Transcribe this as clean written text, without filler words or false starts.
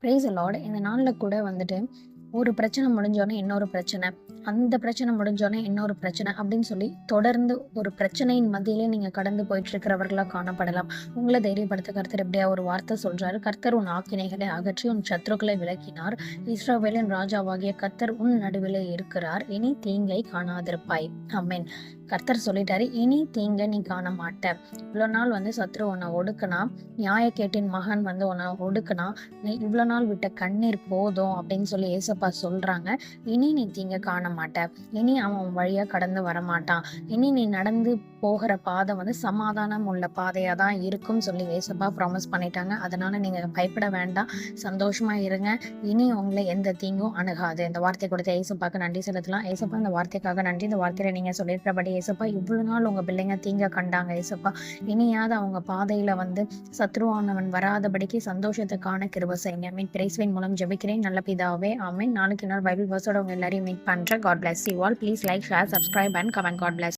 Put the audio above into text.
Price Lord. இந்த நாளில் கூட வந்துட்டு ஒரு பிரச்சனை முடிஞ்சோடனே இன்னொரு பிரச்சனை, அந்த பிரச்சனை முடிஞ்சோடனே இன்னொரு பிரச்சனை அப்படின்னு சொல்லி தொடர்ந்து ஒரு பிரச்சனையின் மத்தியிலே நீங்கள் கடந்து போயிட்டு இருக்கிறவர்களாக காணப்படலாம். உங்களை தைரியப்படுத்த கர்த்தர் எப்படியா ஒரு வார்த்தை சொல்றாரு. கர்த்தர் உன் ஆக்கினைகளை அகற்றி உன் சத்துருக்களை விலக்கினார். இஸ்ரவேலின் ராஜாவாகிய கர்த்தர் உன் நடுவிலே இருக்கிறார். இனி தீங்கை காணாதிருப்பாய். ஆமென். கர்த்தர் சொல்லிட்டாரு, இனி தீங்கை நீ காண மாட்ட. இவ்வளோ நாள் சத்ரு உன்னை ஒடுக்குனா, நியாயக்கேட்டின் மகன் உன்னை ஒடுக்குனா, நீ இவ்வளோ நாள் விட்ட கண்ணீர் போதும் அப்படின்னு சொல்லி ஏசப்பா சொல்றாங்க. இனி நீ தீங்க காண மாட்ட. இனி அவன் வழியா கடந்து வரமாட்டான். இனி நீ நடந்து போகிற பாதை சமாதானம் உள்ள பாதையா தான் இருக்கும் சொல்லி ஏசப்பா ப்ராமிஸ் பண்ணிட்டாங்க. அதனால நீங்க பயப்பட வேண்டாம், சந்தோஷமா இருங்க. இனி உங்களை எந்த தீங்கும் அணுகாது. இந்த வார்த்தை கொடுத்த ஏசப்பாக்கு நன்றி செலுத்தலாம். ஏசப்பா, இந்த வார்த்தைக்காக நன்றி. இந்த வார்த்தையில நீங்க சொல்லியிருக்கிறபடி ஏசப்பா, இவ்வளவு நாள் உங்க பிள்ளைங்க தீங்க கண்டாங்க ஏசப்பா. இனியாவது அவங்க பாதையில சத்ருவானவன் வராதபடிக்கு சந்தோஷத்தை காண கிருபை செய்யுங்க. மீட் பிரைஸ்வின் மூலம் ஜெபிக்கிறேன் நல்ல பிதாவே, ஆமென். நாளைக்கு இன்னொரு பைபிள் வர்ஸோட உங்க எல்லாரையும் மீட் பண்றேன். God bless you all. Please like, share, subscribe and comment. God bless.